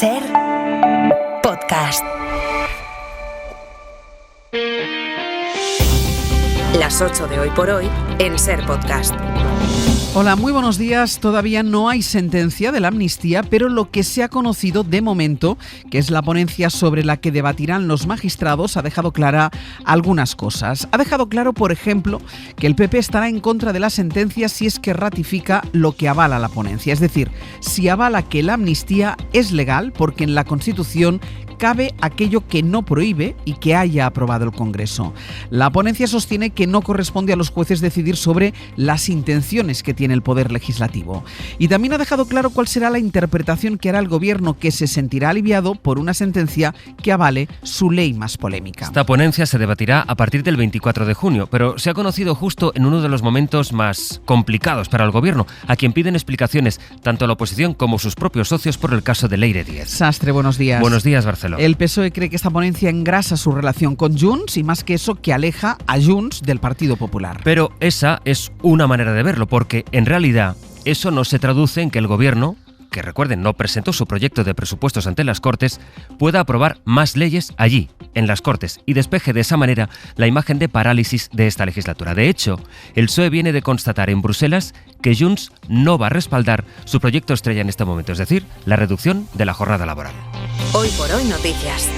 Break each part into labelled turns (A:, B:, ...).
A: Ser Podcast. Las 8 de hoy por hoy en Ser Podcast.
B: Hola, muy buenos días. Todavía no hay sentencia de la amnistía, pero lo que se ha conocido de momento, que es la ponencia sobre la que debatirán los magistrados, ha dejado clara algunas cosas. Ha dejado claro, por ejemplo, que el PP estará en contra de la sentencia si es que ratifica lo que avala la ponencia. Es decir, si avala que la amnistía es legal, porque en la Constitución cabe aquello que no prohíbe y que haya aprobado el Congreso. La ponencia sostiene que no corresponde a los jueces decidir sobre las intenciones que tiene el Poder Legislativo. Y también ha dejado claro cuál será la interpretación que hará el Gobierno, que se sentirá aliviado por una sentencia que avale su ley más polémica.
C: Esta ponencia se debatirá a partir del 24 de junio, pero se ha conocido justo en uno de los momentos más complicados para el Gobierno, a quien piden explicaciones tanto la oposición como sus propios socios por el caso de Leire Díez.
B: Sastre, buenos días.
C: Buenos días, Barcelona.
B: El PSOE cree que esta ponencia engrasa su relación con Junts y, más que eso, que aleja a Junts del Partido Popular.
C: Pero esa es una manera de verlo, porque en realidad eso no se traduce en que el Gobierno, que recuerden no presentó su proyecto de presupuestos ante las Cortes, pueda aprobar más leyes allí, en las Cortes, y despeje de esa manera la imagen de parálisis de esta legislatura. De hecho, el PSOE viene de constatar en Bruselas que Junts no va a respaldar su proyecto estrella en este momento, es decir, la reducción de la jornada laboral.
A: Hoy por hoy noticias.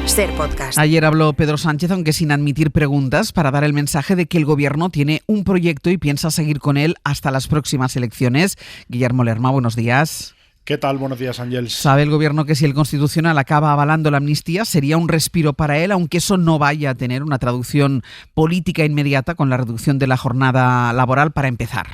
A: Ser Podcast.
B: Ayer habló Pedro Sánchez, aunque sin admitir preguntas, para dar el mensaje de que el Gobierno tiene un proyecto y piensa seguir con él hasta las próximas elecciones. Guillermo Lerma, buenos días.
D: ¿Qué tal? Buenos días, Ángels.
B: Sabe el Gobierno que si el Constitucional acaba avalando la amnistía sería un respiro para él, aunque eso no vaya a tener una traducción política inmediata con la reducción de la jornada laboral para empezar.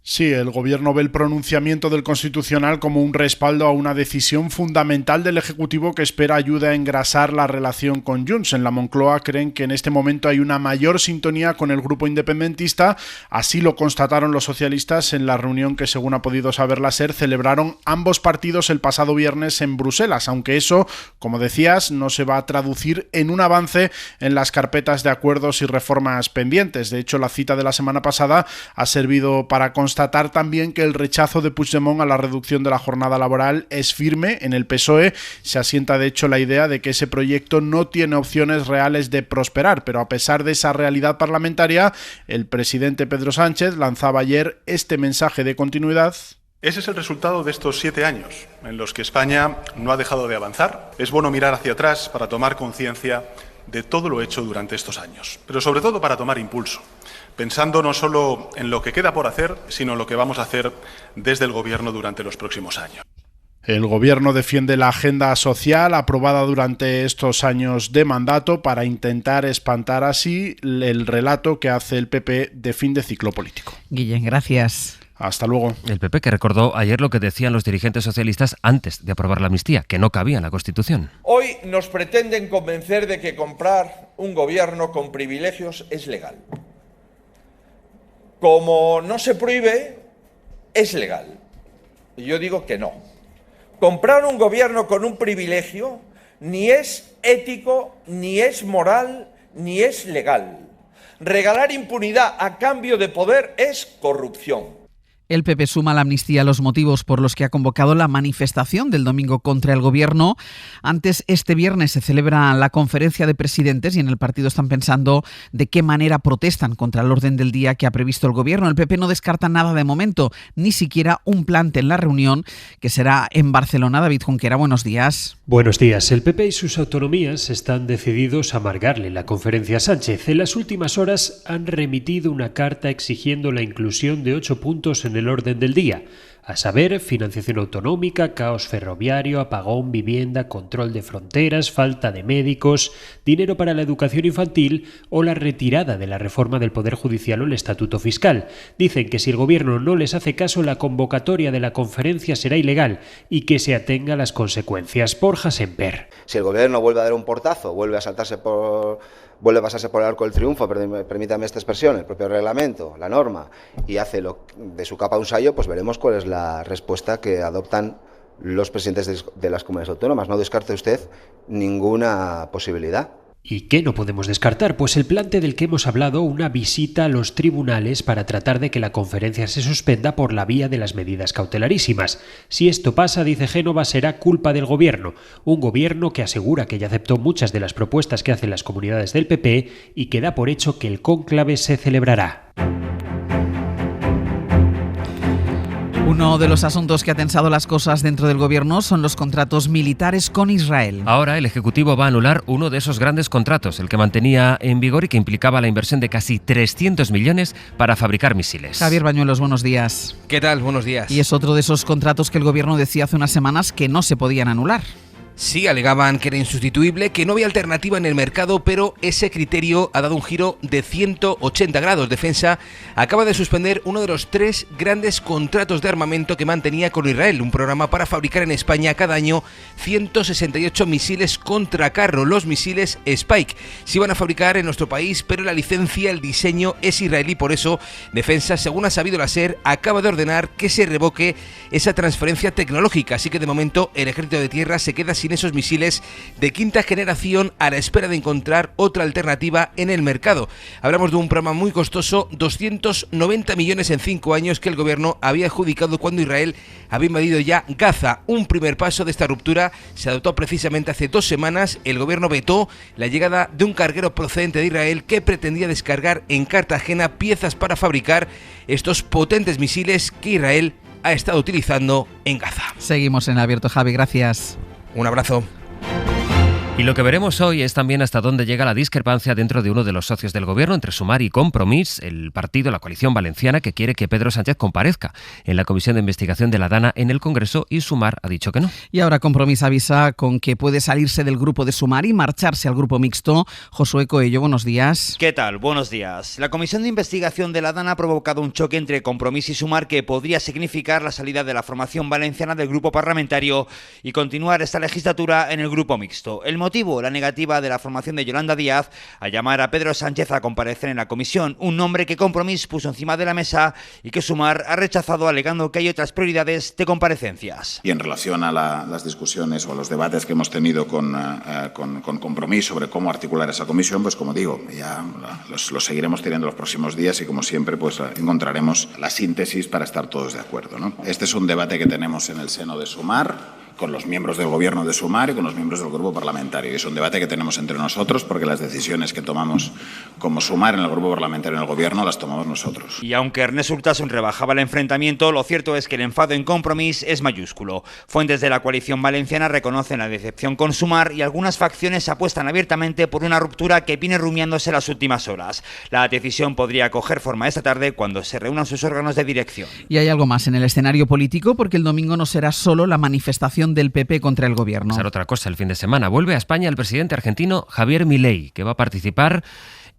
D: Sí, el Gobierno ve el pronunciamiento del Constitucional como un respaldo a una decisión fundamental del Ejecutivo que espera ayude a engrasar la relación con Junts. En la Moncloa creen que en este momento hay una mayor sintonía con el grupo independentista. Así lo constataron los socialistas en la reunión que, según ha podido saber la SER, celebraron ambos partidos el pasado viernes en Bruselas, aunque eso, como decías, no se va a traducir en un avance en las carpetas de acuerdos y reformas pendientes. De hecho, la cita de la semana pasada ha servido para constatar también que el rechazo de Puigdemont a la reducción de la jornada laboral es firme. En el PSOE se asienta de hecho la idea de que ese proyecto no tiene opciones reales de prosperar, pero a pesar de esa realidad parlamentaria, el presidente Pedro Sánchez lanzaba ayer este mensaje de continuidad.
E: Ese es el resultado de estos 7 años en los que España no ha dejado de avanzar. Es bueno mirar hacia atrás para tomar conciencia de todo lo hecho durante estos años, pero sobre todo para tomar impulso, pensando no solo en lo que queda por hacer, sino en lo que vamos a hacer desde el Gobierno durante los próximos años.
D: El Gobierno defiende la agenda social aprobada durante estos años de mandato para intentar espantar así el relato que hace el PP de fin de ciclo político.
B: Guillén, gracias.
D: Hasta luego.
C: El PP que recordó ayer lo que decían los dirigentes socialistas antes de aprobar la amnistía, que no cabía en la Constitución.
F: Hoy nos pretenden convencer de que comprar un gobierno con privilegios es legal. Como no se prohíbe, es legal. Y yo digo que no. Comprar un gobierno con un privilegio ni es ético, ni es moral, ni es legal. Regalar impunidad a cambio de poder es corrupción.
B: El PP suma a la amnistía los motivos por los que ha convocado la manifestación del domingo contra el Gobierno. Antes, este viernes se celebra la conferencia de presidentes y en el partido están pensando de qué manera protestan contra el orden del día que ha previsto el Gobierno. El PP no descarta nada de momento, ni siquiera un plante en la reunión que será en Barcelona. David Junquera, buenos días.
G: Buenos días. El PP y sus autonomías están decididos a amargarle la conferencia a Sánchez. En las últimas horas han remitido una carta exigiendo la inclusión de 8 puntos en el orden del día, a saber, financiación autonómica, caos ferroviario, apagón, vivienda, control de fronteras, falta de médicos, dinero para la educación infantil o la retirada de la reforma del Poder Judicial o el Estatuto Fiscal. Dicen que si el Gobierno no les hace caso, la convocatoria de la conferencia será ilegal y que se atenga a las consecuencias. Borja Semper.
H: Si el Gobierno vuelve a dar un portazo, vuelve a pasarse por el arco del triunfo, permítame esta expresión, el propio reglamento, la norma, y hace de su capa un sayo, pues veremos cuál es la respuesta que adoptan los presidentes de las comunidades autónomas. No descarte usted ninguna posibilidad.
G: ¿Y qué no podemos descartar? Pues el plante del que hemos hablado, una visita a los tribunales para tratar de que la conferencia se suspenda por la vía de las medidas cautelarísimas. Si esto pasa, dice Génova, será culpa del gobierno. Un gobierno que asegura que ya aceptó muchas de las propuestas que hacen las comunidades del PP y que da por hecho que el cónclave se celebrará.
B: Uno de los asuntos que ha tensado las cosas dentro del gobierno son los contratos militares con Israel.
C: Ahora el Ejecutivo va a anular uno de esos grandes contratos, el que mantenía en vigor y que implicaba la inversión de casi 300 millones para fabricar misiles.
B: Javier Bañuelos, buenos días.
I: ¿Qué tal? Buenos días.
B: Y es otro de esos contratos que el gobierno decía hace unas semanas que no se podían anular.
I: Sí, alegaban que era insustituible, que no había alternativa en el mercado, pero ese criterio ha dado un giro de 180 grados. Defensa acaba de suspender uno de los 3 grandes contratos de armamento que mantenía con Israel, un programa para fabricar en España cada año 168 misiles contra carro, los misiles Spike. Se iban a fabricar en nuestro país, pero la licencia, el diseño es israelí, por eso Defensa, según ha sabido la SER, acaba de ordenar que se revoque esa transferencia tecnológica, así que de momento el Ejército de Tierra se queda sin esos misiles de quinta generación a la espera de encontrar otra alternativa en el mercado. Hablamos de un programa muy costoso, 290 millones en 5 años que el gobierno había adjudicado cuando Israel había invadido ya Gaza. Un primer paso de esta ruptura se adoptó precisamente hace 2 semanas. El gobierno vetó la llegada de un carguero procedente de Israel que pretendía descargar en Cartagena piezas para fabricar estos potentes misiles que Israel ha estado utilizando en Gaza.
B: Seguimos en Abierto, Javi, gracias.
I: Un abrazo.
C: Y lo que veremos hoy es también hasta dónde llega la discrepancia dentro de uno de los socios del gobierno, entre Sumar y Compromís, el partido, la coalición valenciana, que quiere que Pedro Sánchez comparezca en la comisión de investigación de la DANA en el Congreso, y Sumar ha dicho que no.
B: Y ahora Compromís avisa con que puede salirse del grupo de Sumar y marcharse al grupo mixto. Josué Coello, buenos días.
J: ¿Qué tal? Buenos días. La comisión de investigación de la DANA ha provocado un choque entre Compromís y Sumar que podría significar la salida de la formación valenciana del grupo parlamentario y continuar esta legislatura en el grupo mixto. El motivo, la negativa de la formación de Yolanda Díaz a llamar a Pedro Sánchez a comparecer en la comisión, un nombre que Compromís puso encima de la mesa y que Sumar ha rechazado alegando que hay otras prioridades de comparecencias.
K: Y en relación a las discusiones o a los debates que hemos tenido con Compromís sobre cómo articular esa comisión, pues como digo, ya los seguiremos teniendo los próximos días y como siempre pues encontraremos la síntesis para estar todos de acuerdo, ¿no? Este es un debate que tenemos en el seno de Sumar, con los miembros del gobierno de Sumar y con los miembros del grupo parlamentario. Y es un debate que tenemos entre nosotros porque las decisiones que tomamos como Sumar en el grupo parlamentario y en el gobierno las tomamos nosotros.
J: Y aunque Ernest Urtasun rebajaba el enfrentamiento, lo cierto es que el enfado en Compromís es mayúsculo. Fuentes de la coalición valenciana reconocen la decepción con Sumar y algunas facciones apuestan abiertamente por una ruptura que viene rumiándose las últimas horas. La decisión podría coger forma esta tarde cuando se reúnan sus órganos de dirección.
B: Y hay algo más en el escenario político porque el domingo no será solo la manifestación del PP contra el gobierno.
C: Será otra cosa el fin de semana. Vuelve a España el presidente argentino Javier Milei, que va a participar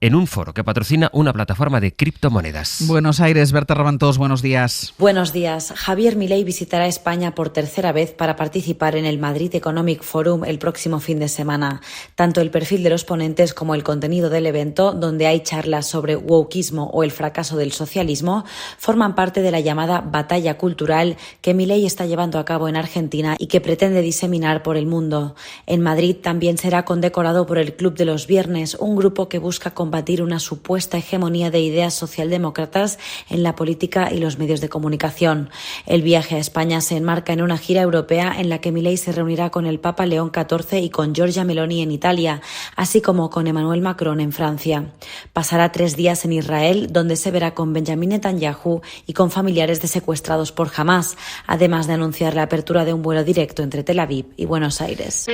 C: en un foro que patrocina una plataforma de criptomonedas.
B: Buenos Aires, Berta Ravantós, buenos días.
L: Buenos días. Javier Milei visitará España por tercera vez para participar en el Madrid Economic Forum el próximo fin de semana. Tanto el perfil de los ponentes como el contenido del evento, donde hay charlas sobre wokismo o el fracaso del socialismo, forman parte de la llamada batalla cultural que Milei está llevando a cabo en Argentina y que pretende diseminar por el mundo. En Madrid también será condecorado por el Club de los Viernes, un grupo que busca combatir una supuesta hegemonía de ideas socialdemócratas en la política y los medios de comunicación. El viaje a España se enmarca en una gira europea en la que Milei se reunirá con el Papa León XIV y con Giorgia Meloni en Italia, así como con Emmanuel Macron en Francia. Pasará 3 días en Israel, donde se verá con Benjamin Netanyahu y con familiares de secuestrados por Hamás, además de anunciar la apertura de un vuelo directo entre Tel Aviv y Buenos Aires.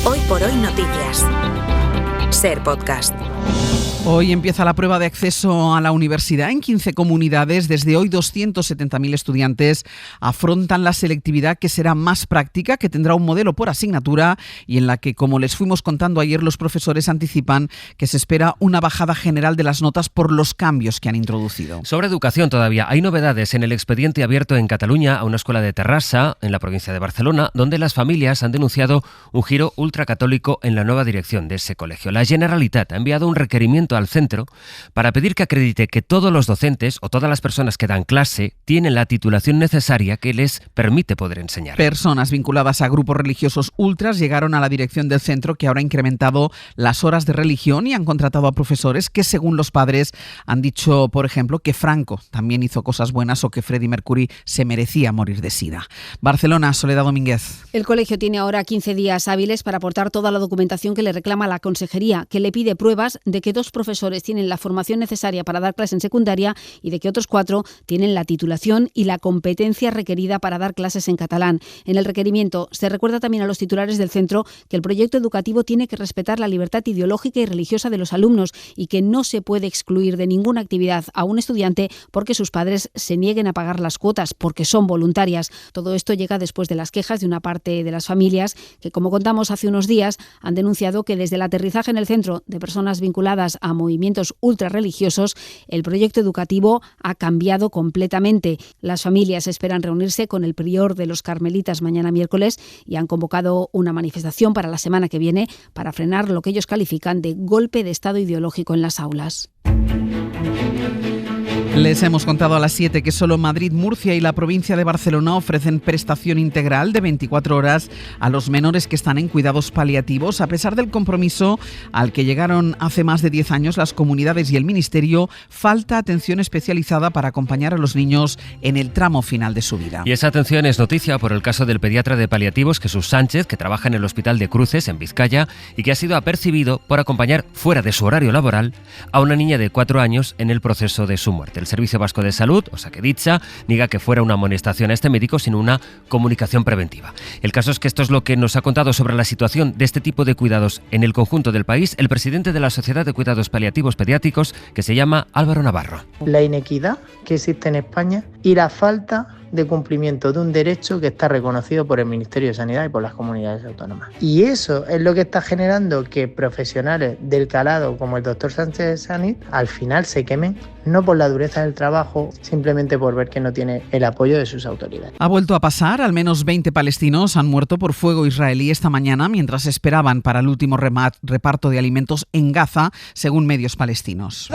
A: Hoy por hoy noticias. SER Podcast.
B: Hoy empieza la prueba de acceso a la universidad en 15 comunidades. Desde hoy 270.000 estudiantes afrontan la selectividad, que será más práctica, que tendrá un modelo por asignatura y en la que, como les fuimos contando ayer, los profesores anticipan que se espera una bajada general de las notas por los cambios que han introducido.
C: Sobre educación todavía hay novedades en el expediente abierto en Cataluña a una escuela de Terrassa, en la provincia de Barcelona, donde las familias han denunciado un giro ultracatólico en la nueva dirección de ese colegio. La Generalitat ha enviado un requerimiento ayuntamiento al centro para pedir que acredite que todos los docentes o todas las personas que dan clase tienen la titulación necesaria que les permite poder enseñar.
B: Personas vinculadas a grupos religiosos ultras llegaron a la dirección del centro, que ahora ha incrementado las horas de religión y han contratado a profesores que, según los padres, han dicho, por ejemplo, que Franco también hizo cosas buenas o que Freddie Mercury se merecía morir de sida. Barcelona, Soledad Domínguez.
M: El colegio tiene ahora 15 días hábiles para aportar toda la documentación que le reclama la consejería, que le pide pruebas de que 2 profesores tienen la formación necesaria para dar clase en secundaria y de que otros 4 tienen la titulación y la competencia requerida para dar clases en catalán. En el requerimiento se recuerda también a los titulares del centro que el proyecto educativo tiene que respetar la libertad ideológica y religiosa de los alumnos y que no se puede excluir de ninguna actividad a un estudiante porque sus padres se nieguen a pagar las cuotas, porque son voluntarias. Todo esto llega después de las quejas de una parte de las familias que, como contamos hace unos días, han denunciado que desde el aterrizaje en el centro de personas vinculadas a movimientos ultrarreligiosos, el proyecto educativo ha cambiado completamente. Las familias esperan reunirse con el prior de los carmelitas mañana miércoles y han convocado una manifestación para la semana que viene para frenar lo que ellos califican de golpe de estado ideológico en las aulas.
B: Les hemos contado a las 7 que solo Madrid, Murcia y la provincia de Barcelona ofrecen prestación integral de 24 horas a los menores que están en cuidados paliativos, a pesar del compromiso al que llegaron hace más de 10 años las comunidades y el Ministerio. Falta atención especializada para acompañar a los niños en el tramo final de su vida.
C: Y esa atención es noticia por el caso del pediatra de paliativos Jesús Sánchez, que trabaja en el Hospital de Cruces, en Vizcaya, y que ha sido apercibido por acompañar fuera de su horario laboral a una niña de 4 años en el proceso de su muerte. El Servicio Vasco de Salud, Osakidetza, niega que fuera una amonestación a este médico, sino una comunicación preventiva. El caso es que esto es lo que nos ha contado sobre la situación de este tipo de cuidados en el conjunto del país el presidente de la Sociedad de Cuidados Paliativos Pediátricos, que se llama Álvaro Navarro.
N: La inequidad que existe en España y la falta de cumplimiento de un derecho que está reconocido por el Ministerio de Sanidad y por las comunidades autónomas. Y eso es lo que está generando que profesionales del calado como el doctor Sánchez Sanit al final se quemen, no por la dureza del trabajo, simplemente por ver que no tiene el apoyo de sus autoridades.
B: Ha vuelto a pasar, al menos 20 palestinos han muerto por fuego israelí esta mañana mientras esperaban para el último reparto de alimentos en Gaza, según medios palestinos.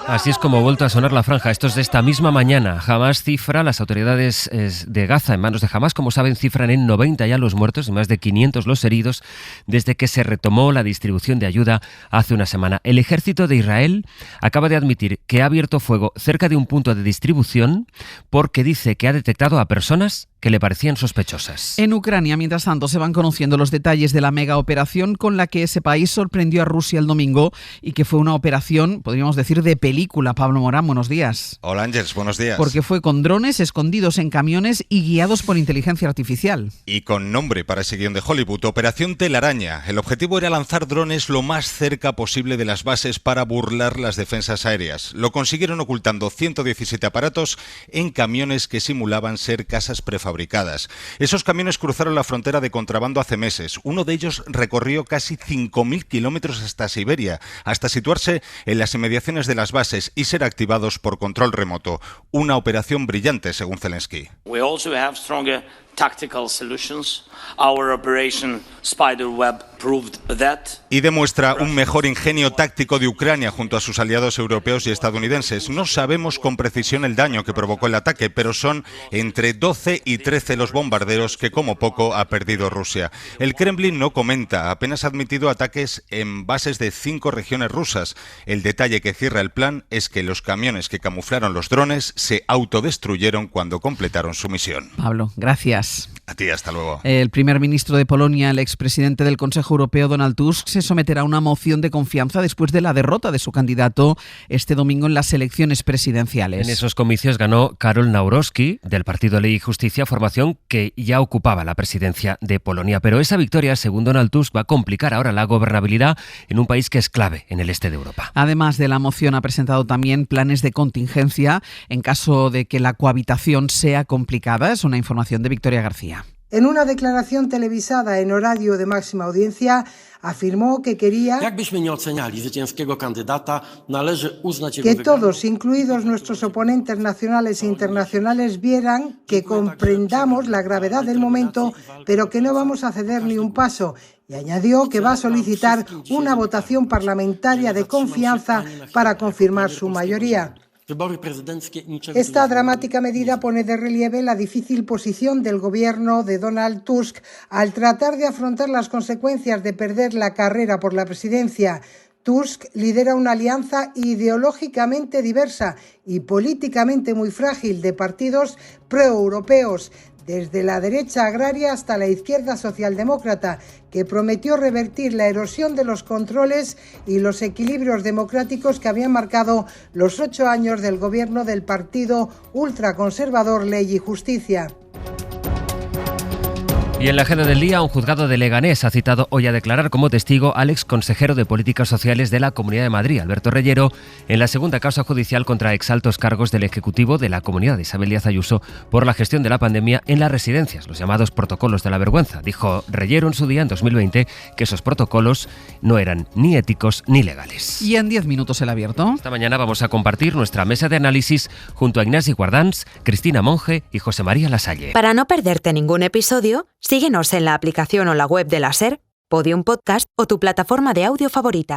C: Así es como ha vuelto a sonar la franja. Esto es de esta misma mañana. Hamás cifra, las autoridades de Gaza, en manos de Hamás, como saben, cifran en 90 ya los muertos y más de 500 los heridos desde que se retomó la distribución de ayuda hace una semana. El ejército de Israel acaba de admitir que ha abierto fuego cerca de un punto de distribución porque dice que ha detectado a personas que le parecían sospechosas.
B: En Ucrania, mientras tanto, se van conociendo los detalles de la mega operación con la que ese país sorprendió a Rusia el domingo y que fue una operación, podríamos decir, de película. Pablo Morán, buenos días.
O: Hola Ángels, buenos días.
B: Porque fue con drones escondidos en camiones y guiados por inteligencia artificial.
O: Y con nombre para ese guión de Hollywood, Operación Telaraña. El objetivo era lanzar drones lo más cerca posible de las bases para burlar las defensas aéreas. Lo consiguieron ocultando 117 aparatos en camiones que simulaban ser casas prefabricadas. Esos camiones cruzaron la frontera de contrabando hace meses. Uno de ellos recorrió casi 5.000 kilómetros hasta Siberia, hasta situarse en las inmediaciones de las bases y ser activados por control remoto. Una operación brillante, según Zelensky.
P: We also have stronger tactical solutions. Our operation Spiderweb proved that.
O: Y demuestra un mejor ingenio táctico de Ucrania junto a sus aliados europeos y estadounidenses. No sabemos con precisión el daño que provocó el ataque, pero son entre 12 y 13 los bombarderos que como poco ha perdido Rusia. El Kremlin no comenta, apenas ha admitido ataques en bases de 5 regiones rusas. El detalle que cierra el plan es que los camiones que camuflaron los drones se autodestruyeron cuando completaron su misión.
B: Pablo, gracias.
O: A ti, hasta luego.
B: El primer ministro de Polonia, el expresidente del Consejo Europeo, Donald Tusk, se someterá a una moción de confianza después de la derrota de su candidato este domingo en las elecciones presidenciales.
C: En esos comicios ganó Karol Nawrocki, del Partido Ley y Justicia, formación que ya ocupaba la presidencia de Polonia. Pero esa victoria, según Donald Tusk, va a complicar ahora la gobernabilidad en un país que es clave en el este de Europa.
B: Además de la moción, ha presentado también planes de contingencia en caso de que la cohabitación sea complicada. Es una información de Victoria García.
Q: En una declaración televisada en horario de máxima audiencia, afirmó que quería que todos, incluidos nuestros oponentes nacionales e internacionales, vieran que comprendamos la gravedad del momento, pero que no vamos a ceder ni un paso. Y añadió que va a solicitar una votación parlamentaria de confianza para confirmar su mayoría. Esta dramática medida pone de relieve la difícil posición del gobierno de Donald Tusk al tratar de afrontar las consecuencias de perder la carrera por la presidencia. Tusk lidera una alianza ideológicamente diversa y políticamente muy frágil de partidos proeuropeos, desde la derecha agraria hasta la izquierda socialdemócrata, que prometió revertir la erosión de los controles y los equilibrios democráticos que habían marcado los 8 años del gobierno del partido ultraconservador Ley y Justicia.
C: Y en la agenda del día, un juzgado de Leganés ha citado hoy a declarar como testigo al exconsejero de Políticas Sociales de la Comunidad de Madrid, Alberto Reyero, en la segunda causa judicial contra exaltos cargos del Ejecutivo de la Comunidad de Isabel Díaz Ayuso por la gestión de la pandemia en las residencias, los llamados protocolos de la vergüenza. Dijo Reyero en su día, en 2020, que esos protocolos no eran ni éticos ni legales.
B: Y en 10 minutos el abierto.
C: Esta mañana vamos a compartir nuestra mesa de análisis junto a Ignasi Guardans, Cristina Monge y José María Lasalle.
A: Para no perderte ningún episodio, síguenos en la aplicación o la web de la SER, Podium Podcast o tu plataforma de audio favorita.